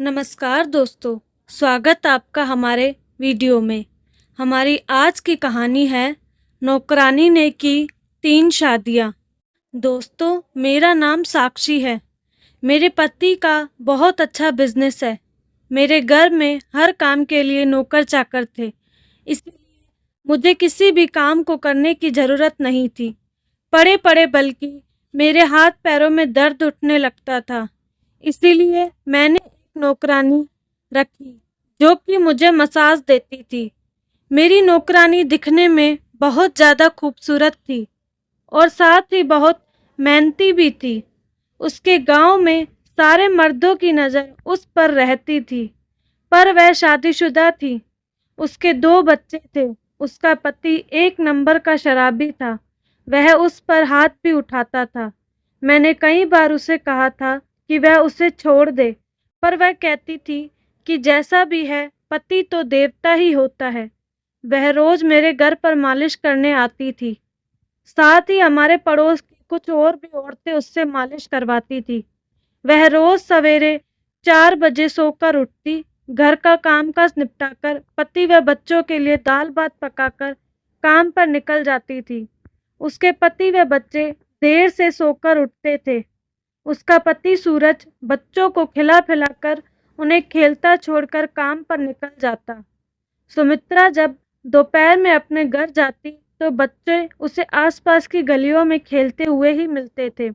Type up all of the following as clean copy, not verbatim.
नमस्कार दोस्तों, स्वागत आपका हमारे वीडियो में। हमारी आज की कहानी है नौकरानी ने की 3 शादियाँ। दोस्तों, मेरा नाम साक्षी है। मेरे पति का बहुत अच्छा बिजनेस है। मेरे घर में हर काम के लिए नौकर चाकर थे, इसलिए मुझे किसी भी काम को करने की ज़रूरत नहीं थी। पड़े पड़े बल्कि मेरे हाथ पैरों में दर्द उठने लगता था। इसीलिए मैंने एक नौकरानी रखी जो कि मुझे मसाज देती थी। मेरी नौकरानी दिखने में बहुत ज़्यादा खूबसूरत थी और साथ ही बहुत मेहनती भी थी। उसके गांव में सारे मर्दों की नज़र उस पर रहती थी, पर वह शादीशुदा थी। उसके 2 बच्चे थे। उसका पति एक नंबर का शराबी था। वह उस पर हाथ भी उठाता था। मैंने कई बार उसे कहा था कि वह उसे छोड़ दे, पर वह कहती थी कि जैसा भी है, पति तो देवता ही होता है। वह रोज मेरे घर पर मालिश करने आती थी। साथ ही हमारे पड़ोस की कुछ और भी औरतें उससे मालिश करवाती थी। वह रोज सवेरे 4 बजे सोकर उठती, घर का कामकाज निपटाकर पति व बच्चों के लिए दाल भात पकाकर काम पर निकल जाती थी। उसके पति व बच्चे देर से सोकर उठते थे। उसका पति सूरज बच्चों को खिला पिलाकर उन्हें खेलता छोड़कर काम पर निकल जाता। सुमित्रा जब दोपहर में अपने घर जाती तो बच्चे उसे आसपास की गलियों में खेलते हुए ही मिलते थे।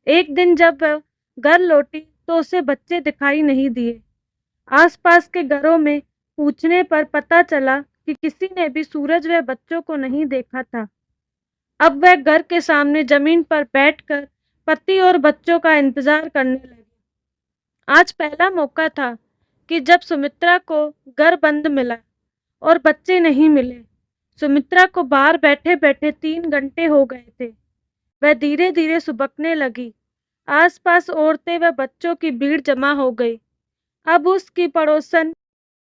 एक दिन जब वह घर लौटी तो उसे बच्चे दिखाई नहीं दिए। आसपास के घरों में पूछने पर पता चला कि किसी ने भी सूरज व बच्चों को नहीं देखा था। अब वह घर के सामने जमीन पर बैठकर पति और बच्चों का इंतजार करने लगी। आज पहला मौका था कि जब सुमित्रा को घर बंद मिला और बच्चे नहीं मिले। सुमित्रा को बाहर बैठे बैठे 3 घंटे हो गए थे। वह धीरे धीरे सुबकने लगी। आसपास औरतें व बच्चों की भीड़ जमा हो गई। अब उसकी पड़ोसन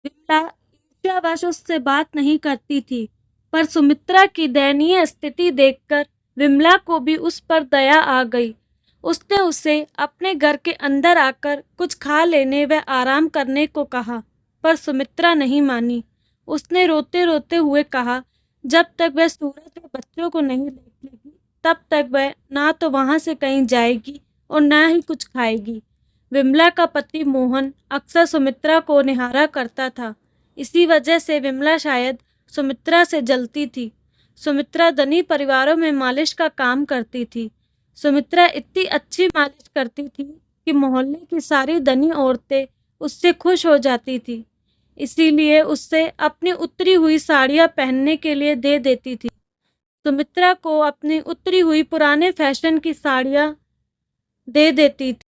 विमला ईर्ष्यावश उससे बात नहीं करती थी, पर सुमित्रा की दयनीय स्थिति देखकर विमला को भी उस पर दया आ गई। उसने उसे अपने घर के अंदर आकर कुछ खा लेने व आराम करने को कहा, पर सुमित्रा नहीं मानी। उसने रोते रोते हुए कहा, जब तक वह सूरज व बच्चों को नहीं देखेगी तब तक वह ना तो वहां से कहीं जाएगी और ना ही कुछ खाएगी। विमला का पति मोहन अक्सर सुमित्रा को निहारा करता था। इसी वजह से विमला शायद सुमित्रा से जलती थी। सुमित्रा धनी परिवारों में मालिश का काम करती थी। सुमित्रा इतनी अच्छी मालिश करती थी कि मोहल्ले की सारी धनी औरतें उससे खुश हो जाती थी। इसीलिए उससे अपनी उतरी हुई साड़ियाँ पहनने के लिए दे देती थी। सुमित्रा को अपनी उतरी हुई पुराने फैशन की साड़ियाँ दे देती थी।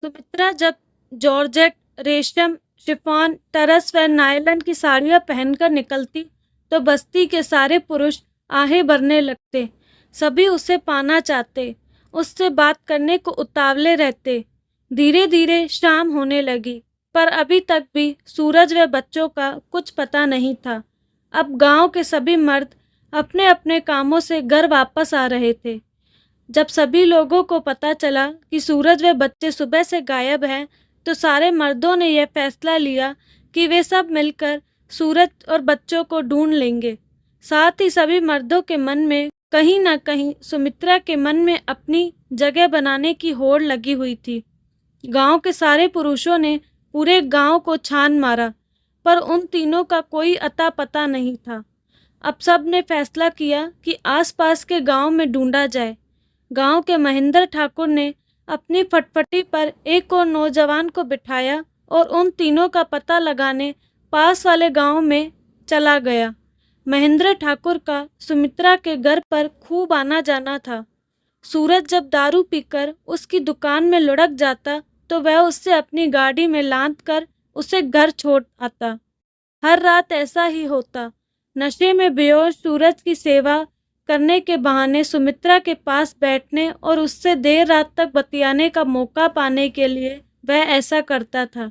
सुमित्रा जब जॉर्जेट, रेशम, शिफॉन, टरस व नायलन की साड़ियाँ पहनकर निकलती तो बस्ती के सारे पुरुष आहें भरने लगते। सभी उसे पाना चाहते, उससे बात करने को उतावले रहते। धीरे धीरे शाम होने लगी, पर अभी तक भी सूरज व बच्चों का कुछ पता नहीं था। अब गांव के सभी मर्द अपने अपने कामों से घर वापस आ रहे थे। जब सभी लोगों को पता चला कि सूरज व बच्चे सुबह से गायब हैं, तो सारे मर्दों ने यह फैसला लिया कि वे सब मिलकर सूरज और बच्चों को ढूंढ लेंगे। साथ ही सभी मर्दों के मन में कहीं न कहीं सुमित्रा के मन में अपनी जगह बनाने की होड़ लगी हुई थी। गांव के सारे पुरुषों ने पूरे गांव को छान मारा, पर उन तीनों का कोई अता पता नहीं था। अब सब ने फैसला किया कि आसपास के गांव में ढूंढा जाए। गांव के महेंद्र ठाकुर ने अपनी फटफटी पर एक और नौजवान को बिठाया और उन तीनों का पता लगाने पास वाले गांव में चला गया। महेंद्र ठाकुर का सुमित्रा के घर पर खूब आना जाना था। सूरज जब दारू पीकर उसकी दुकान में लुढ़क जाता तो वह उससे अपनी गाड़ी में लाद कर उसे घर छोड़ आता। हर रात ऐसा ही होता। नशे में बेहोश सूरज की सेवा करने के बहाने सुमित्रा के पास बैठने और उससे देर रात तक बतियाने का मौका पाने के लिए वह ऐसा करता था।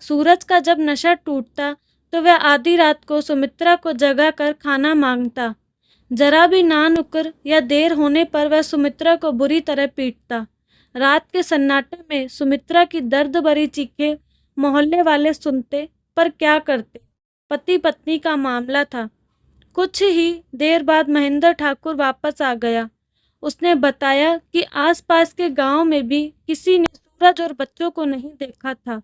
सूरज का जब नशा टूटता तो वह आधी रात को सुमित्रा को जगा कर खाना मांगता। जरा भी ना नुकर या देर होने पर वह सुमित्रा को बुरी तरह पीटता। रात के सन्नाटे में सुमित्रा की दर्द भरी चीखें मोहल्ले वाले सुनते पर क्या करते। पति पत्नी का मामला था। कुछ ही देर बाद महेंद्र ठाकुर वापस आ गया। उसने बताया कि आसपास के गांव में भी किसी ने सूरज और बच्चों को नहीं देखा था।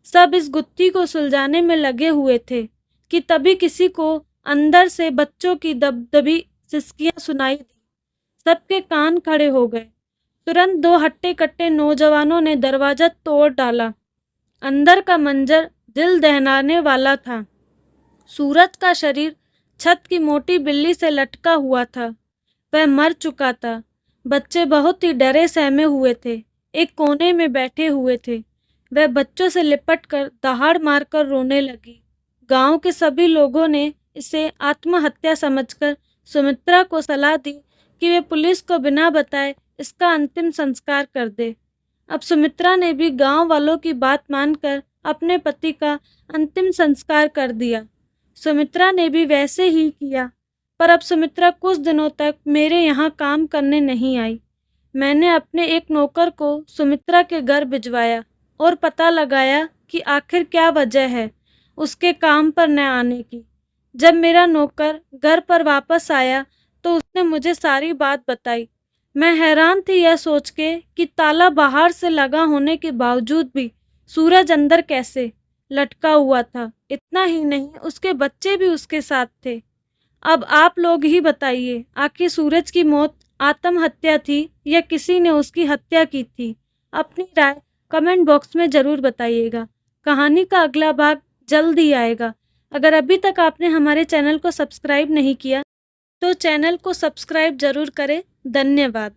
सब इस गुत्थी को सुलझाने में लगे हुए थे कि तभी किसी को अंदर से बच्चों की दबदबी सिसकियां सुनाई दी। सबके कान खड़े हो गए। तुरंत दो हट्टे कट्टे नौजवानों ने दरवाजा तोड़ डाला। अंदर का मंजर दिल दहलाने वाला था। सूरज का शरीर छत की मोटी बिल्ली से लटका हुआ था। वह मर चुका था। बच्चे बहुत ही डरे सहमे हुए थे, एक कोने में बैठे हुए थे। वह बच्चों से लिपट कर दहाड़ मारकर रोने लगी। गांव के सभी लोगों ने इसे आत्महत्या समझकर सुमित्रा को सलाह दी कि वे पुलिस को बिना बताए इसका अंतिम संस्कार कर दे। अब सुमित्रा ने भी गांव वालों की बात मानकर अपने पति का अंतिम संस्कार कर दिया। सुमित्रा ने भी वैसे ही किया, पर अब सुमित्रा कुछ दिनों तक मेरे यहाँ काम करने नहीं आई। मैंने अपने एक नौकर को सुमित्रा के घर भिजवाया और पता लगाया कि आखिर क्या वजह है उसके काम पर न आने की। जब मेरा नौकर घर पर वापस आया तो उसने मुझे सारी बात बताई। मैं हैरान थी यह सोच के कि ताला बाहर से लगा होने के बावजूद भी सूरज अंदर कैसे लटका हुआ था। इतना ही नहीं, उसके बच्चे भी उसके साथ थे। अब आप लोग ही बताइए, आखिर सूरज की मौत आत्महत्या थी या किसी ने उसकी हत्या की थी? अपनी राय कमेंट बॉक्स में ज़रूर बताइएगा। कहानी का अगला भाग जल्द ही आएगा। अगर अभी तक आपने हमारे चैनल को सब्सक्राइब नहीं किया तो चैनल को सब्सक्राइब जरूर करें। धन्यवाद।